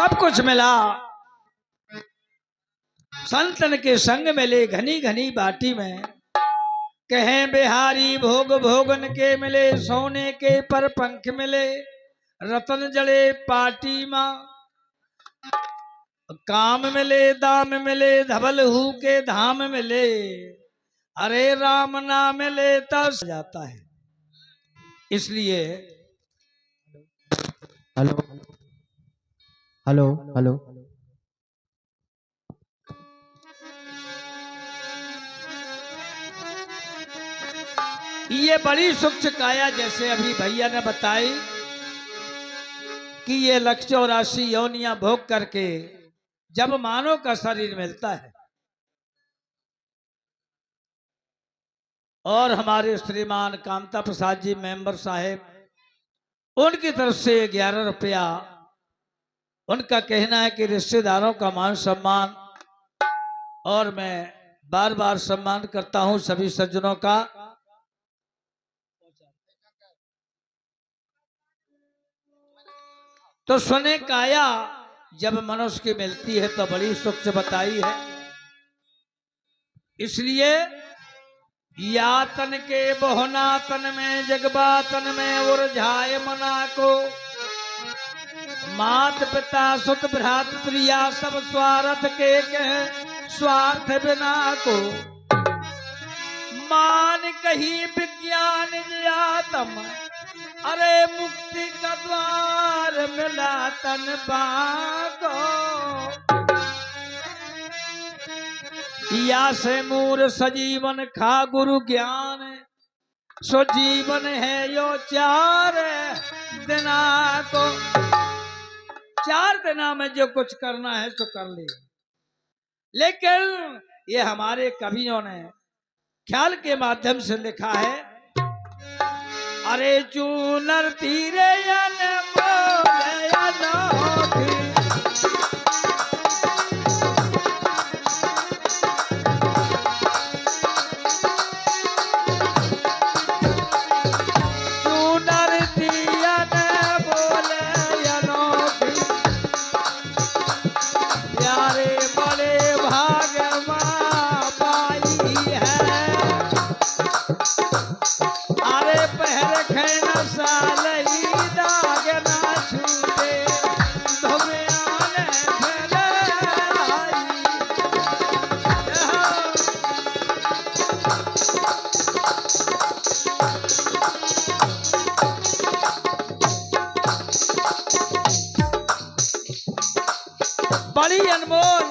सब कुछ मिला। संतन के संग मिले घनी घनी बाटी में। कहें बिहारी भोग भोगन के मिले, सोने के पर पंख मिले, रतन जड़े पाटी मां। काम मिले दाम मिले, धबल हु के धाम मिले, अरे राम ना मिले तब जाता है। इसलिए हेलो हेलो हेलो ये बड़ी सूक्ष्म काया, जैसे अभी भैया ने बताई कि ये 184 योनियां भोग करके जब मानव का शरीर मिलता है, और हमारे श्रीमान कामता प्रसाद जी मेंबर साहेब, उनकी तरफ से 11 रुपया, उनका कहना है कि रिश्तेदारों का मान सम्मान, और मैं बार बार सम्मान करता हूं सभी सज्जनों का। तो सुने काया जब मनुष्य की मिलती है तो बड़ी सुख से बताई है। इसलिए यातन के बहुना तन में, जगबातन में उलझाए मना को। मात पिता सुत भ्रात प्रिया, सब स्वार्थ के कहे स्वार्थ बिना को। मान कही विज्ञान ज्ञातम, अरे मुक्ति का द्वार मिला तन बाको। या से मूर सजीवन खा गुरु ज्ञान, सो जीवन है यो 4 दिना को। 4 दिना में जो कुछ करना है तो कर ले। लेकिन ये हमारे कवियों ने ख्याल के माध्यम से लिखा है, अरे चूनर तीरे बड़ी अनमोल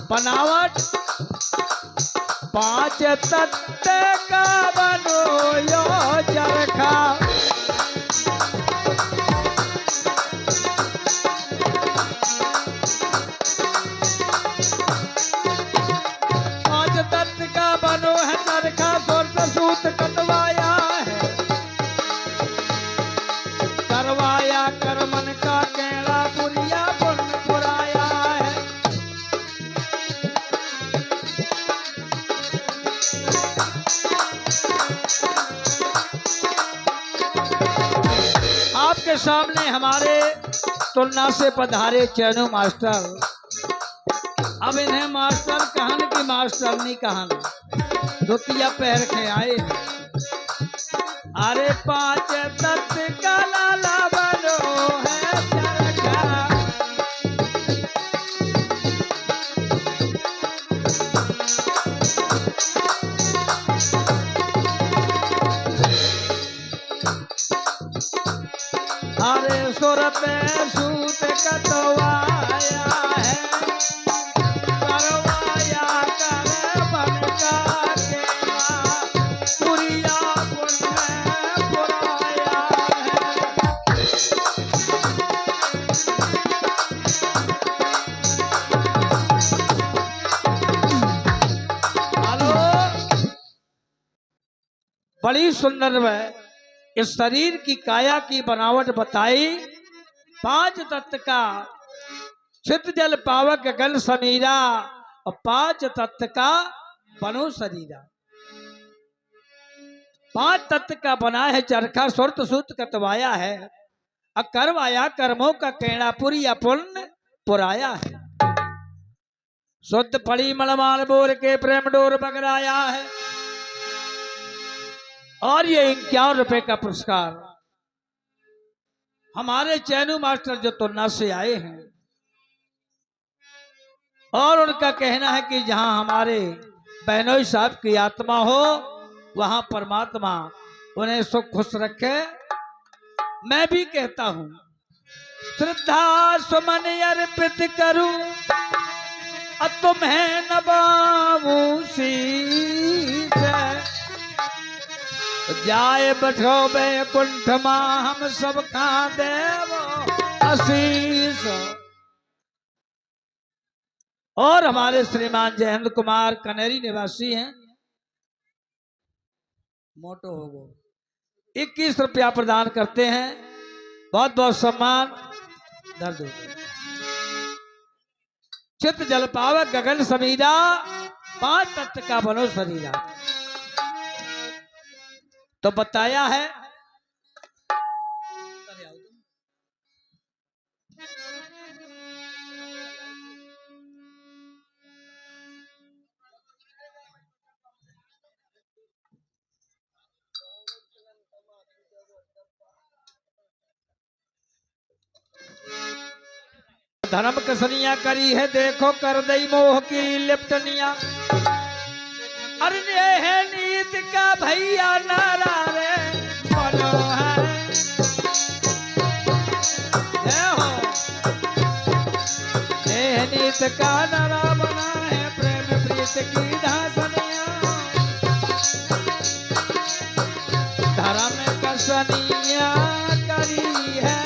बनावट। 5 तत्व का बनो यो चरखा, बनो है चरखा, सुरत सूत कटवाया है, करवाया करमन का केड़ा पुरिया पुण्य पुराया है। आपके सामने हमारे तुलना से पधारे चैनू मास्टर। अब इन्हें मास्टर कहन की मास्टर नहीं कहन, धोतिया पहन के आए। अरे 5 तत्व का लाला बनो है चरखा, अरे सुर पे सूत कटवाया है, करवाया कर बन का केला, पुरिया पुण्य पुराया है। हेलो, बड़ी सुंदर है इस शरीर की काया की बनावट बताई। 5 तत्व का चित जल पावक गल समीरा, और 5 तत्व का बनो शरीरा। 5 तत्व का बना है चरखा, सुरत सूत कटवाया है, करवाया कर्मों का कैणापुरी अपुण्य पुराया है। शुद्ध पड़ी मलमाल बोर के प्रेम डोर बगराया है। और ये 51 रुपए का पुरस्कार हमारे चैनू मास्टर जो तुलना से आए हैं, और उनका कहना है कि जहां हमारे बहनोई साहब की आत्मा हो वहां परमात्मा उन्हें सुख खुश रखे। मैं भी कहता हूं श्रद्धा सुमन अर्पित करूं तुम्हें नवाऊं शीश। जाए बैठो बैकुंठ मां हम सब खा देवो आशीष। और हमारे श्रीमान जयहिंद कुमार कनेरी निवासी हैं, मोटो हो गो 21 रुपया प्रदान करते हैं। बहुत बहुत सम्मान। दर्द चित्त जल पावक गगन समीरा 5 तत्व का बनो शरीरा। तो बताया है धर्म कसनिया करी है देखो कर दई मोह की लिपटनिया। अरे है नीत का भैया नारा रे बोलो है हो। नीत का नारा बना है प्रेम प्रीत की धासनिया। धर्म कसनिया करी है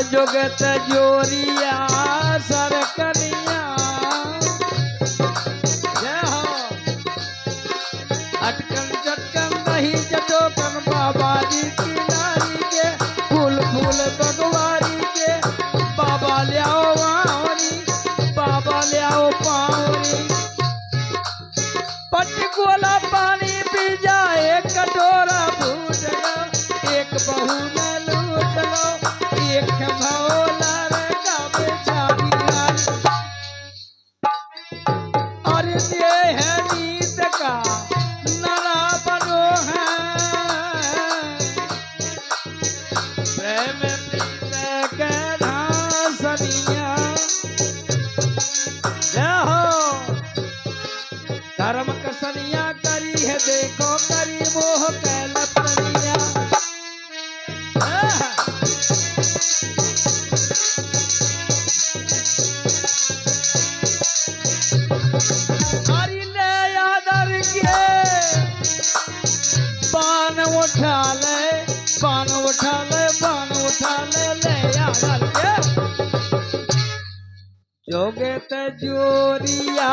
जुगत जोरिया सरकनिया। जय हो अटकन चटकन दही चटोकन बाबा जी की नारी के फूल फूल बगवारी के। बाबा ले आओ वावरी बाबा ले आओ पावरी। पटकोला पानी पी जाए कटोरा फूट लो। एक बहू में लूट लो एक भोला का बेचारी। और ये है नीत का नरा बनो है प्रेम प्रीत के धासनिया। जय हो धर्म कसनिया करी है देखो करी मोह के लपनिया। बान उठा ले ले यार के। जोगे ते जोरिया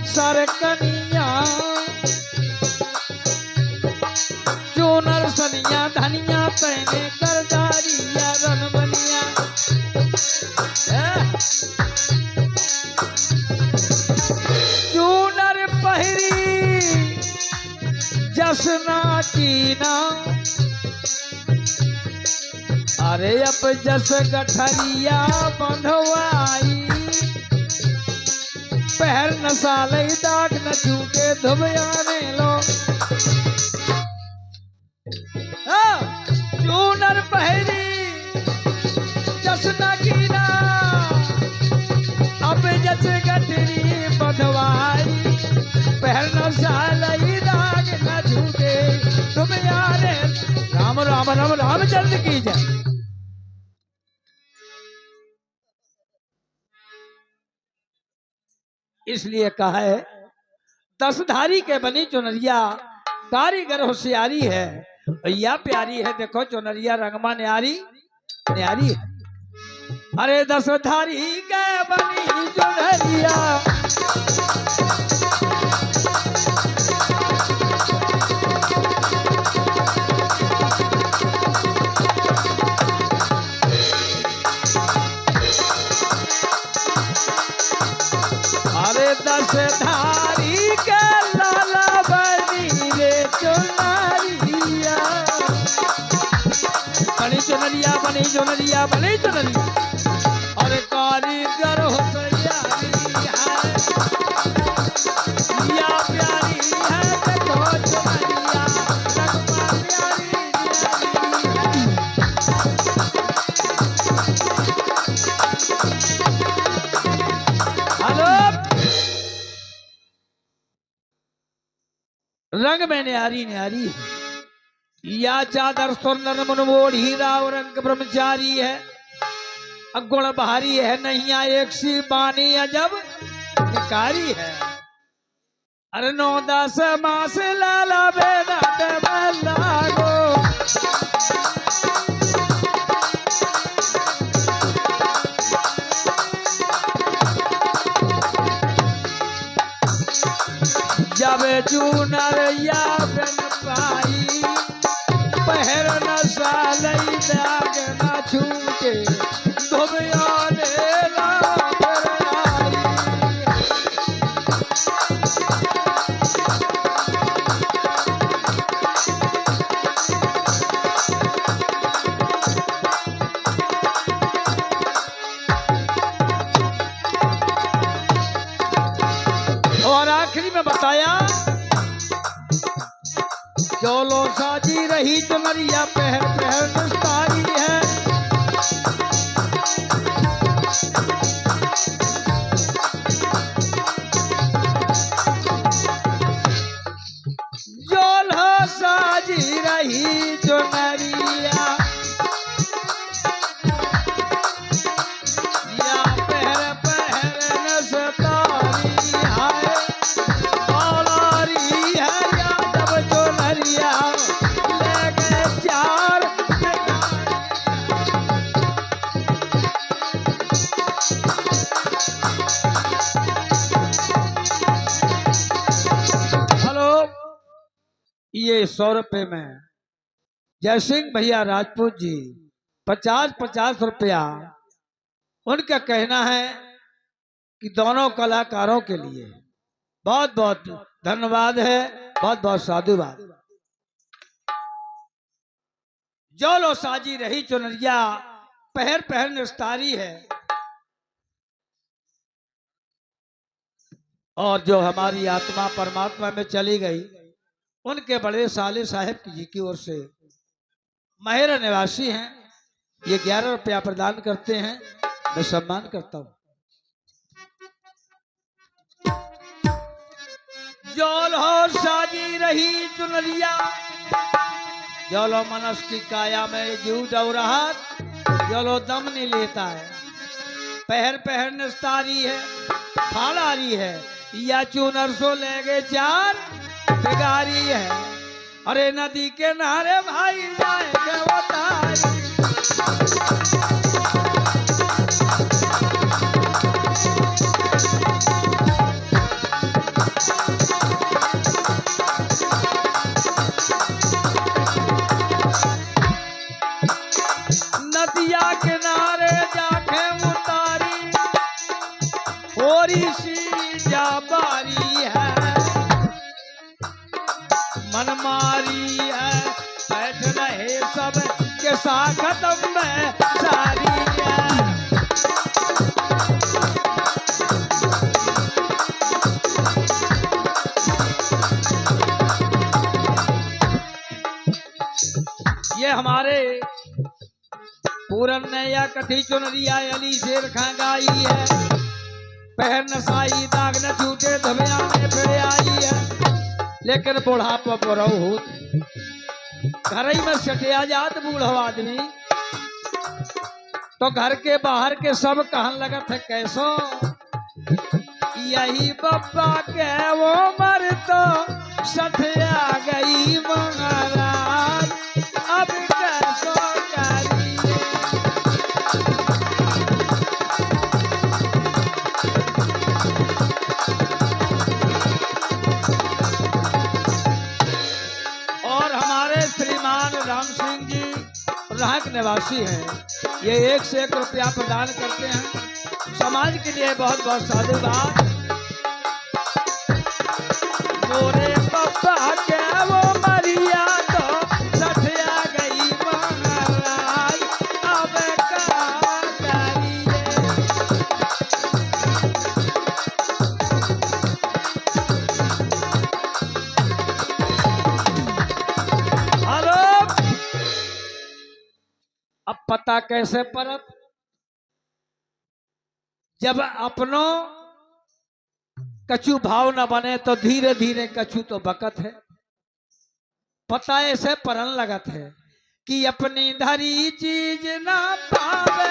सरकनिया। चूनर सनिया धनिया पहने करदारिया रनबनिया। चूनर पहरी जसना कीना। अरे अब जस गठरिया बंधवाई। पहर न साले दाग न छूके धुबयाने लो। चूनर पहरी जसना कीना। अब जस गठरी बंधवाई। पहर न साले दाग न छूके धुबयाने। राम राम राम राम जल्द की जाए। इसलिए कहा है 10 धारी के बनी चुनरिया कारीगर होशियारी है। या प्यारी है देखो चुनरिया रंगमा न्यारी न्यारी है। अरे दस धारी के बनी चुनरिया अरे दस धारी के लाला बनी रे चुनरिया बनी चुनरिया बनी चुनरिया बनी चुनरिया और कारीगर हो सयारी है या प्यारी है देखो चुनरिया रंगमा प्यारी हेलो रंग में न्यारी न्यारी है या चादर सुंदर मनमोड़ हीरा और रंग ब्रह्मचारी है अगुण भारी है नैया एक सी बानी अजब निकारी है अरे 9-10 मास लाला बेना ते लागो जब चूनरिया बन पाई पहर न सालई दाग न छूटे धोबियाने लाग आई और आखिरी में बताया चोलो साजी रही चुनरिया पहर पहर निस्तारी है चोलो साजी रही चुनरिया या पहर पहर निस्तारी है ये 100 रुपए में जयसिंह भैया राजपूत जी 50-50 रुपया उनका कहना है कि दोनों कलाकारों के लिए बहुत बहुत धन्यवाद है बहुत बहुत साधुवाद जो लो साजी रही चुनरिया पहर पहर निस्तारी है और जो हमारी आत्मा परमात्मा में चली गई उनके बड़े साले साहब जी की ओर से माहिर निवासी हैं ये 11 रुपया प्रदान करते हैं मैं सम्मान करता हूं जोलो साजी रही चुनरिया जोलो मनस की काया में जीव डो रहा जोलो दम नहीं लेता है पहर पहर निस्तारी है फाड़ी है या चूनर सो ले गए 4 बिगारी है अरे नदी के नारे भाई जाएंगे वो तारी नदिया किनारे जाके उतारी होरी सी जाबारी है मनमारी है बैठ रहे सब के साखत में सारी है ये हमारे पूरन ने या कठी चुनरिया अली शेर खां गाई है पहर नसाई दाग न छूटे धमिया में फिर आई है लेकिन बुढ़ापा बुढ़ऊ हो घर ही में सटिया जात बूढ़ो आदमी तो घर के बाहर के सब कहन लगत है कैसो यही बब्बा के वो मर तो सठिया गई महाराज अब कैसो करिए निवासी हैं, ये 1 से 1 रुपया प्रदान करते हैं समाज के लिए। बहुत बहुत साधुवाद। मोरे पप्पा के वो मरिया तो सठिया गई महाराज, अब का करिए। हेलो, अब पता कैसे परत? जब अपनों कछु भाव न बने तो धीरे धीरे कछु तो बकत है। पता ऐसे परन लगत है कि अपनी धरी चीज ना पावे,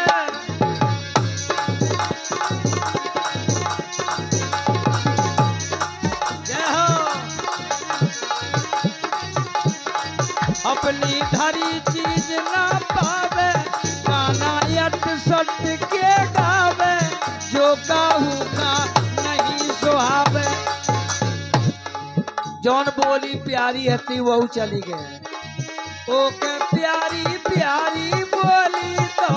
जय हो। अपनी धरी चीज ना पावे, गाना यट सट के गावे, जो काहू का नहीं सुहावे। जौन बोली प्यारी हती वह चली गए, ओके प्यारी प्यारी बोली तो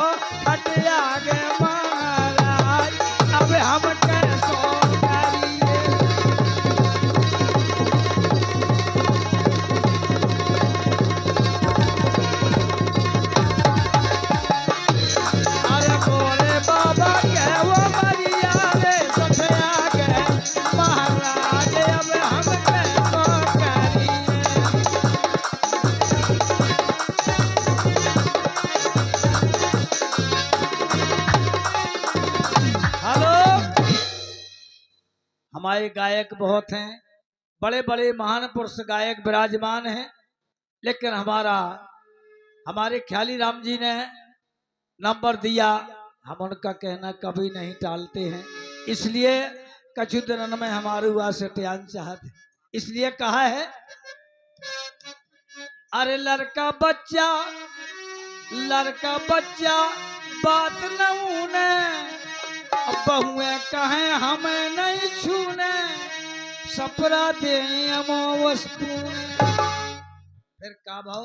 हटिया गए महाराज, अब हम कैसो करिए। अरे बोले बाबा के वो मरिया रे सठिया गए महाराज, अब हम कैसो करिए। हेलो, हमारे गायक बहुत हैं, बड़े बड़े महान पुरुष गायक विराजमान हैं, लेकिन हमारे ख्याली राम जी ने नंबर दिया, हम उनका कहना कभी नहीं टालते हैं। इसलिए कछु दिन में हमारे हुआ से त्यान चाहते, इसलिए कहा है। अरे लड़का बच्चा बात न उने, बहुए कहे हमें नहीं छूने, सपरा दे वस्तु। फिर का भाव?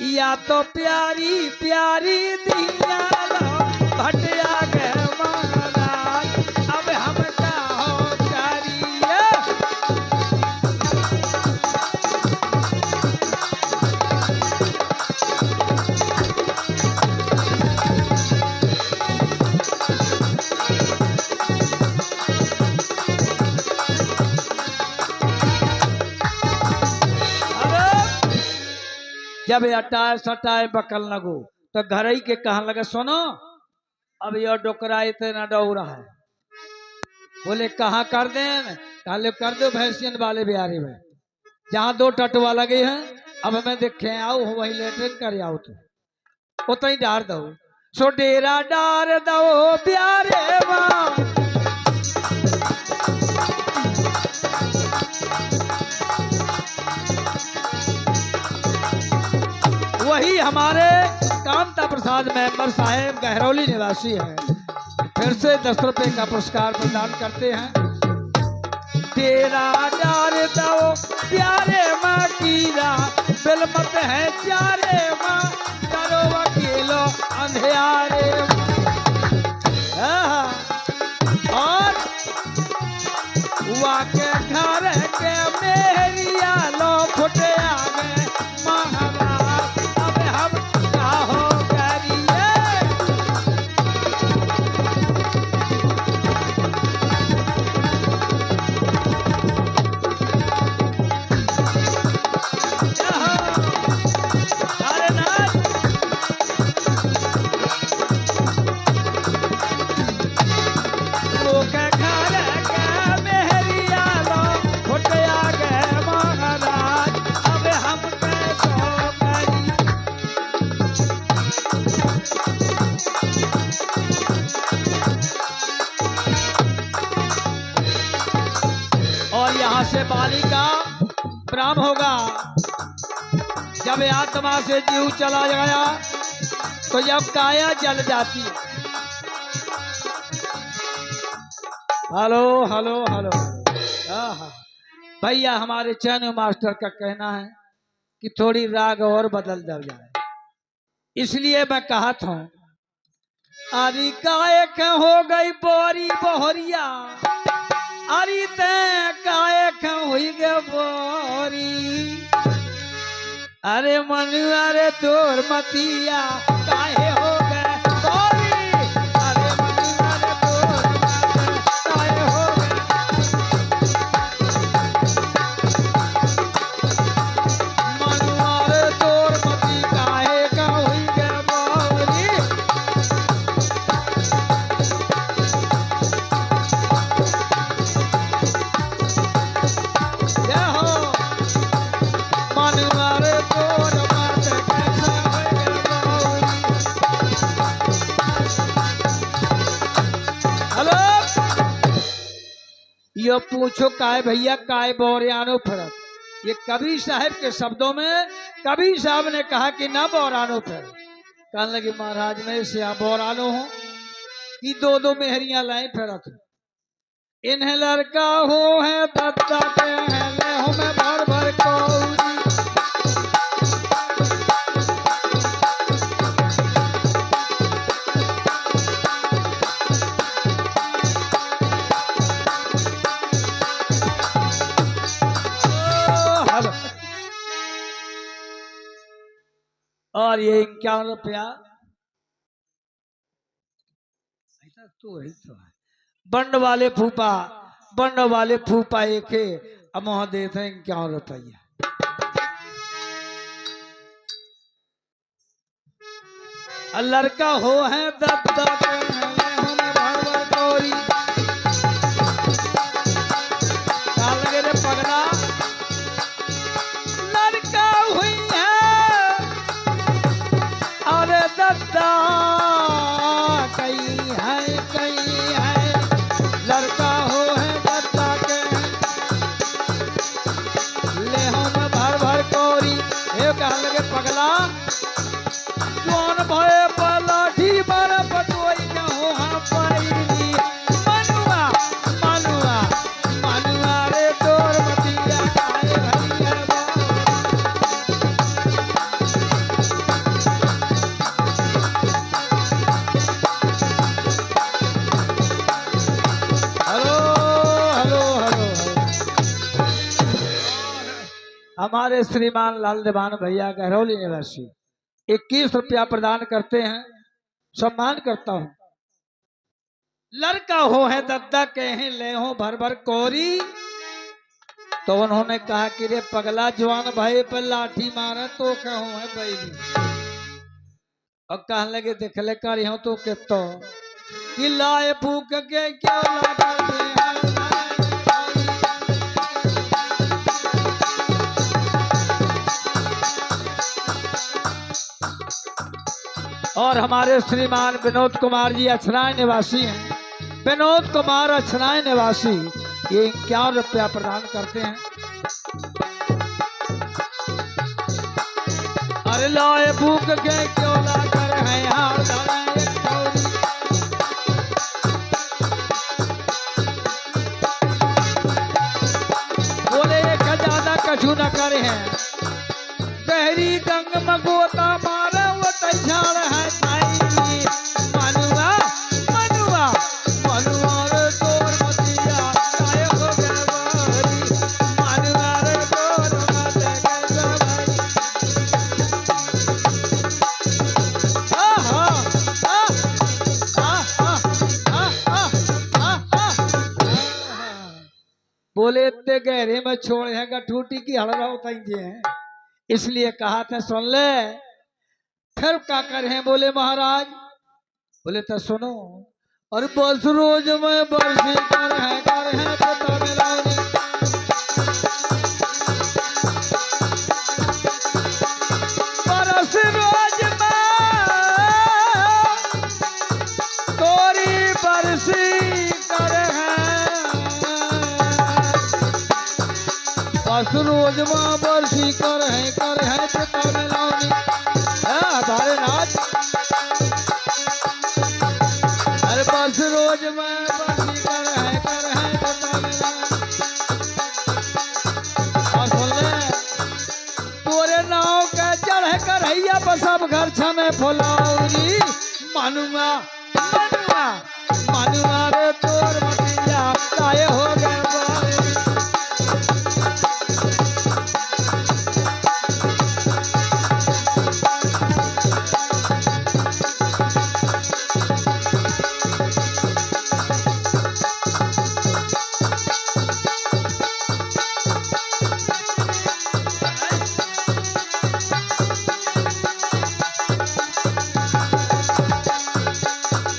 या तो प्यारी प्यारी दिया लो भटिया गए महाराज, अब हम का हो करिए। जब अटाए सटाए बकल लगो तो घर ही के कहने लगे, सुनो अब यह डोकरा इतना डौरा है। बोले कहाँ कर दें? कहले कर दो भैंसियन वाले बिहारी में, जहाँ 2 टटवा लगे हैं, अब मैं देखे आओ वही लेटरिन कर आओ, तो उतना ही डार दो, सो डेरा डार दो प्यारे माँ। वही हमारे कामता प्रसाद मेंबर साहेब गहरौली निवासी हैं, फिर से 10 रुपए का पुरस्कार प्रदान करते हैं। तेरा डार दो प्यारे माँ कीरा, बिलमत है चारे माँ, करो वकीलो अंधियारे माँ। और वाके घर के मेहरिया लो फुटे आ गए महाराज, अब हम क्या हो करिए। अरे नाथ, लोके घर के मेहरिया लो फुटे आ गए महाराज, अब हम कैसो करिए। और यहाँ से बाली का प्रारंभ होगा। जब आत्मा से जीव चला गया तो जब काया जल जाती है। हेलो हेलो हेलो, आहा। भैया हमारे चैन मास्टर का कहना है कि थोड़ी राग और बदल दल जाए, इसलिए मैं कहा था अरे कायक हो गई बोरी बोहरिया, अरे ते कायक हुई गे बोरी। अरे मनु अरे तोर मतिया काहे हो गए बोरी, अरे मनु अरे तोर मतिया काहे हो गए। मनु अरे तोर मती काहे का हुई गे बोरी। जय हो मनु अरे तोर मत कैसे हुई गे बोरी। हेलो, ये पूछो काय भैया काय बोरियानो फरक। ये कबीर साहब के शब्दों में कबीर साहब ने कहा कि ना बोरानो फरक। कहने लगे महाराज मैं से बोरानो हूं कि दो दो मेहरियां लाई फरक। इन्हें लड़का हो है दत्ता के हैं ले हो मैं भर भर कौरी। और ये 51 रुपया ऐसा तो है तो है। बंड वाले फूफा एक है अमोह देते हैं 51 रुपया। लड़का हो है दत्ता के हैं ले हो मैं भर भर कौरी। क्या लगे रे पगला, लड़का हुई है अरे दत्ता कई है लड़का हो है दत्ता के ले हम भर भर कौरी। हे कहा लगे पगला कौन भय पलाठी बर पटोई हो हम पैरी। मनुआ मनुआ मनुआ रे तोर मतिया काहे भैया हमारे श्रीमान लाल देवान भैया गहरौली निवासी 21 रुपया प्रदान करते हैं, सम्मान करता हूं। लड़का हो है दद्दा कहे ले हो भर भर कोरी। तो उन्होंने कहा कि रे पगला जवान भाई पर लाठी मारे तो कहो है बैली। और कहने लगे देख ले कर हो तो के तो कि लाए फूक के क्या लगा दे और हमारे श्रीमान विनोद कुमार जी अछनाय निवासी हैं। विनोद कुमार अछनाय निवासी ये 51 रुपया प्रदान करते हैं। अरे लाए भूख के क्यों ला कर है हार धराए कौड़ी। बोले एक ज्यादा कछु न करे हैं गहरी गंग मगोता मारे वो तैयार है ताई। मनुआ मनुआ मनुआ रे तोर मतिया काहे हो गए बारी। मनुआ रे तोर मतिया काहे हो गए आहा बोले इतने गहरे में छोड़ है गठूटी की हड़रा उताई हैं। इसलिए कहा था सुन ले। फिर क्या करें बोले महाराज, बोले तो सुनो। और बस रोज में बरसी कर है पता मिलाने। बरस रोज में तोरी बरसी कर है बस रोज में बरसी कर है पता मिलाने। हमारे नाच अरे बस रोज में बसी कर है पता मिला। और सुन ले तोरे नाव के चढ़ कर हैया बसा सब घर छमे फुलौरी मनुआ मनुआ मनुआ रे तोर मटिया ताए हो गए बारी।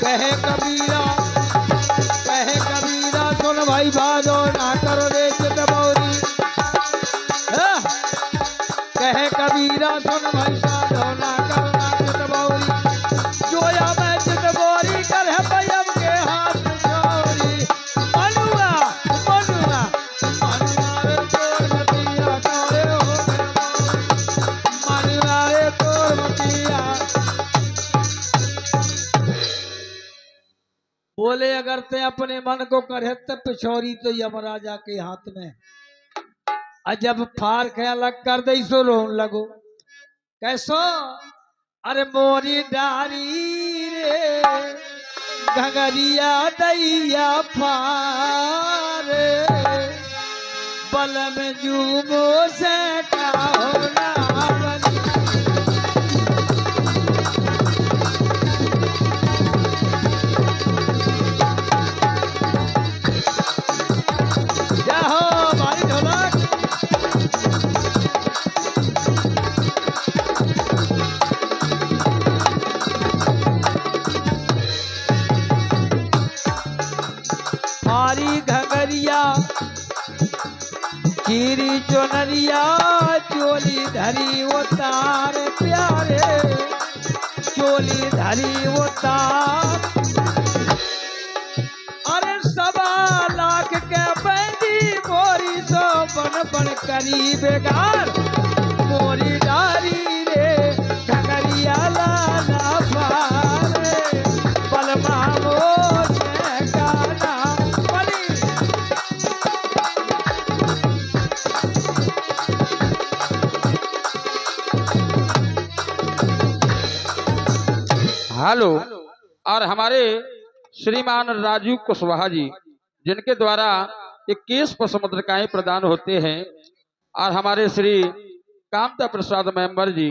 कहे कबीरा सुन भाई भादो ना करो रे चित बौरी। कहे कबीरा सुन भाई साधो ना करो ना चित बौरी। जोया मैं चित बोरी कर है पैम के हाथ छोरी। मनुआ मनुआ मनुआ रे तोर मटिया तारे हो गए बारी। मनुआ रे तोर मटिया। बोले अगर ते अपने मन को करे तो पिछोरी तो यमराजा के हाथ में। अजब फार के अलग कर दे सो रोन लगो कैसो। अरे मोरी डारी रे घगरिया दैया फार बल में जूमो से का होना बनी। मारी घगरिया चीरी चुनरिया चोली धरी उतार प्यारे चोली धरी उतार। अरे 1.25 लाख के बैंदी मोरी सो बन बन करी बेकार। मोरी डारी रे घगरिया लाला पारे बलमा मोसे गाना बली। हेलो। और हमारे श्रीमान राजू कुशवाहा जी जिनके द्वारा 21 पसमुद्रिकाएं प्रदान होते हैं और हमारे श्री कामता प्रसाद मेंबर जी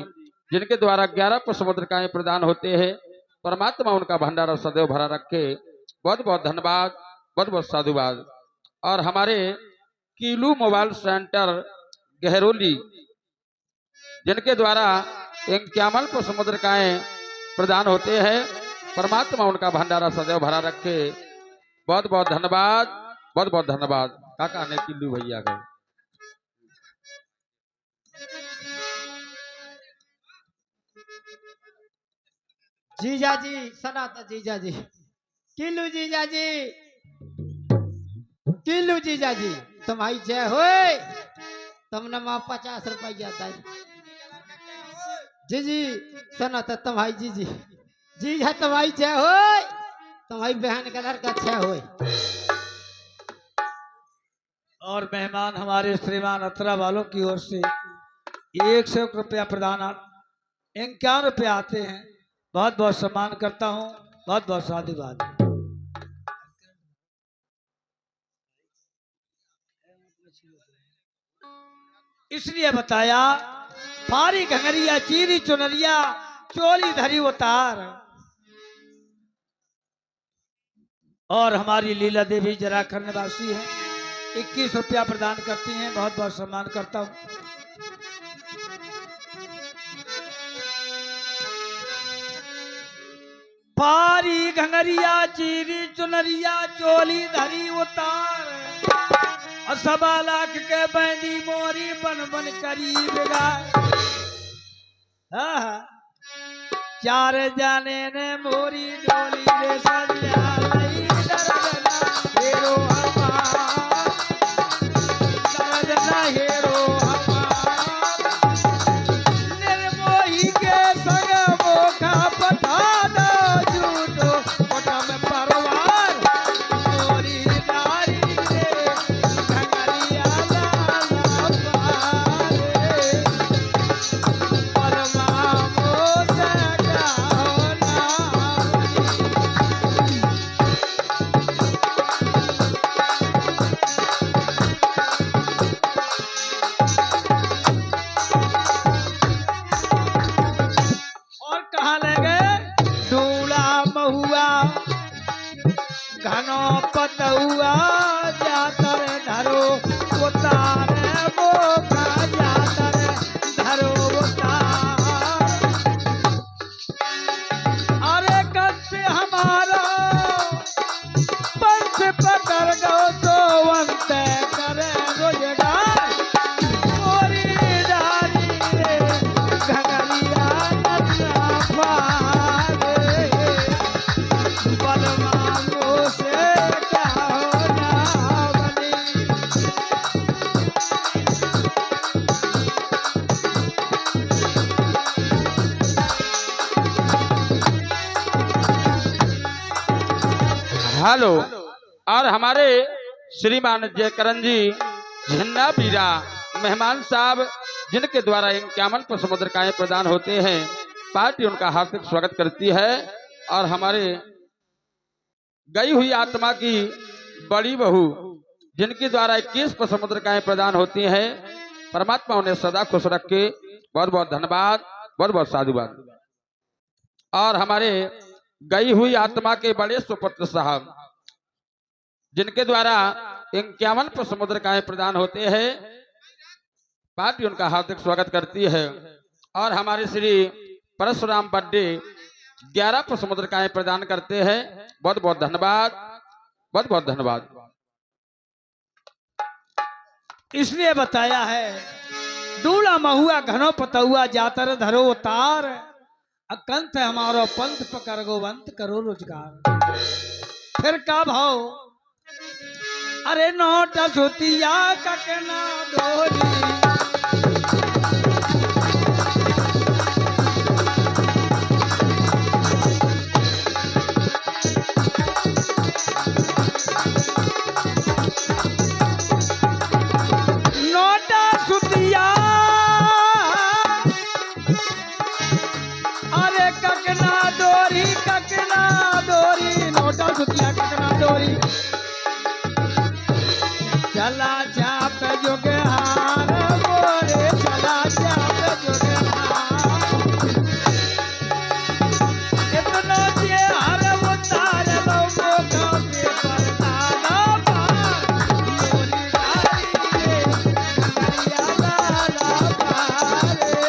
जिनके द्वारा 11 पसमुद्रिकाएं प्रदान होते हैं। परमात्मा उनका भंडारा सदैव भरा रखे। बहुत बहुत धन्यवाद, बहुत बहुत साधुवाद। और हमारे कीलू मोबाइल सेंटर गहरोली जिनके द्वारा 51 पसमुद्रिकाएं प्रदान होते हैं। परमात्मा उनका भंडारा सदैव भरा रखे। बहुत बहुत धन्यवाद, बहुत बहुत धन्यवाद। काका ने किल्लू भैया गए। जीजा जी सनातन जीजा जी किल्लू जीजा जी किल्लू जीजा जी तुम्हारी जय होए। तुमने माँ 50 रुपया था जी जी सनातन तुम्हारी जी जी जीजा तुम्हारी जय होए। तुम्हारी बहन का लड़का अच्छा होए। और मेहमान हमारे श्रीमान अतरा वालों की ओर से 100 रुपया प्रदान 51 रुपया आते हैं। बहुत बहुत सम्मान करता हूँ। बहुत बहुत साधुवाद। इसलिए बताया फारी घंगरिया चीरी चुनरिया चोली धरी उतार। और हमारी लीला देवी जरा करने वासी है 21 रुपया प्रदान करती हैं। बहुत बहुत सम्मान करता हूँ। फारी घंगरिया चीरी चुनरिया चोली धरी उतार। 1.25 लाख के बैंदी मोरी बन बन करी बिगाड़। 4 जाने ने मोरी डोली रे सजा लई दरदना हेरो हमार दरदना हेरो हमार। निर्मोही के संग मोखा पठा दो झूठो पटा में परवार। मोरी नारी रे घंगरिया लाला पारे परमा मोसा महुआ जातर धरो उतार मोका जातर धरो उतार। अरे कंस हमारा पंथ पकड़ गो तो अंत करे रोजगार। मोरी डाली रे घगरिया नन्ना पारे बलवानों से क्या होना बनी। हेलो। और हमारे श्रीमान जयकरण जी झन्ना पीरा मेहमान साहब जिनके द्वारा 51 पुष्प मुद्रिकाएं प्रदान होते हैं, पार्टी उनका हार्दिक स्वागत करती है। और हमारे गई हुई आत्मा की बड़ी बहू जिनके द्वारा 21 पुष्प मुद्रिकाएं प्रदान होती हैं, परमात्मा उन्हें सदा खुश रखे। बहुत बहुत धन्यवाद, बहुत बहुत साधुवाद। और हमारे गई हुई आत्मा के बड़े सुपुत्र साहब जिनके द्वारा 51 पुष्प मुद्रिकाएं प्रदान होते हैं, पार्टी उनका हार्दिक स्वागत करती है। और हमारे श्री परशुराम बड्डे 11 पुष्प मुद्रिकाएं प्रदान करते हैं। बहुत बहुत धन्यवाद, बहुत बहुत धन्यवाद। इसलिए बताया है दूल्हा महुआ घनो पतहुआ जातर धरो उतार। अकंत हमारो पंथ पकड़ गो वंत करो रोजगार। फिर का भाव? अरे नोट सुतिया ककना डोरी। नोटा सुतिया अरे ककना डोरी नोटा सुतिया ककना डोरी। चला चाप जोगहार मोरे चला चाप जोगहार। इतना जे हर उतार लो मोका पे परदाना पार। मोरी डाली रे घगरिया लाला पारे।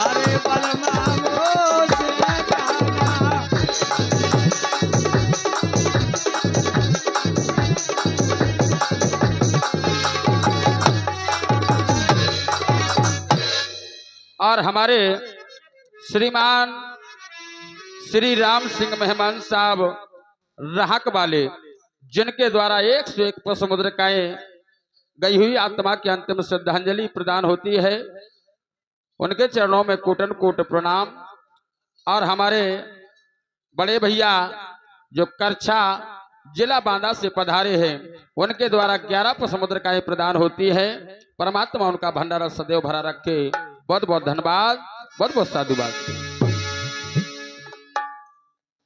अरे बलमा मोर से गाना। और हमारे श्रीमान श्री राम सिंह मेहमान साहब राहक वाले जिनके द्वारा 101 पुष्प मुद्रिकाएं गई हुई आत्मा की अंतिम श्रद्धांजलि प्रदान होती है, उनके चरणों में कोटन कोट प्रणाम। और हमारे बड़े भैया जो करछा जिला बांदा से पधारे हैं, उनके द्वारा 11 पुष्प मुद्रिकाएं प्रदान होती है। परमात्मा उनका भंडारा सदैव भरा रखे। बहुत बहुत धन्यवाद, बहुत बहुत साधुवाद।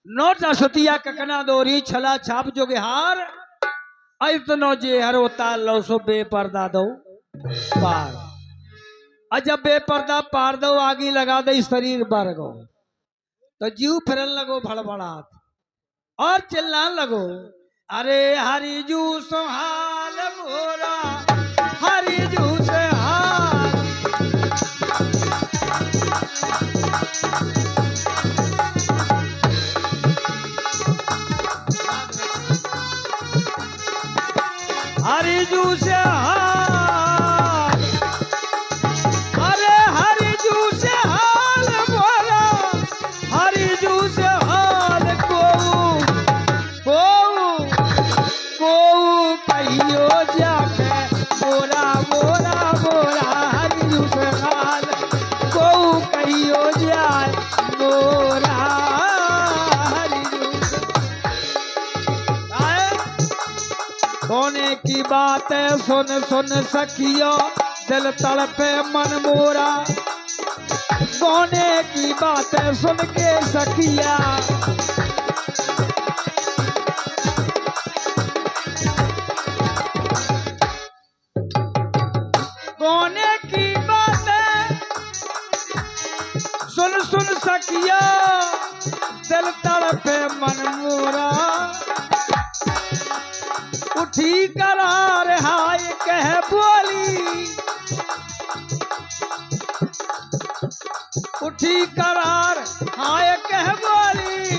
नोट सुतिया ककना डोरी छला छाप जोगहार। इतनो जे हर उतार लो सो बेपर्दा दो पार। जब बेपर्दा पार दो आगी लगा दे शरीर बर गो तो जीव फिरन लगो भड़बड़ात और चिल्लान लगो। अरे हरिजू सोहाल मोरा हरिजू से हाल। हरिजू से हाल। अरे हरिजू से हाल बोला हरिजू से हाल। को कहियो जाके बोरा बोरा बोरा हरिजू से हाल। को कहियो जाए बोरा हरिजू सोने की बात सुन सुन सखियो दिल तड़पे मन मोरा। सोने की बात सुन के सखिया सोने की बात सुन सुन सखिया दिल तड़पे मन मोरा। उठी करार हाय कह बोली, उठी करार हाय कह बोली,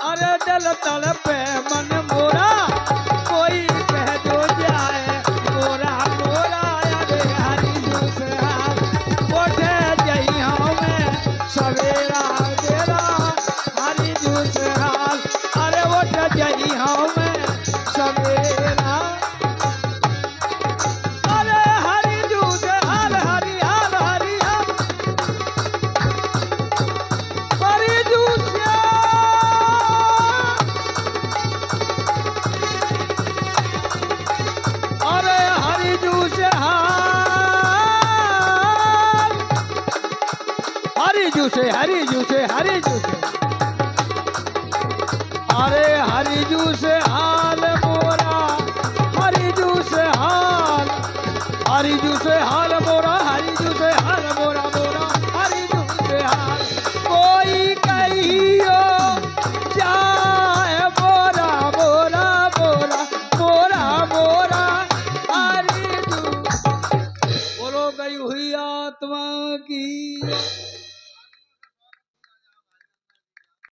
अरे दिल तल पे मन मोरा कोई कह दो जाए मोरा मोरा, अरे हरी जूस हाल उठे जई हमें सवेरा देरा, हरी जूस हाल अरे उठ जई हमें सवेरा, अरे हरी जूस हाल हरी हाल हरी हाल हरी जूस अरे हरी जूस हाल हरी जूसे हरी जूसे हरी जूसे, अरे हरी जूसे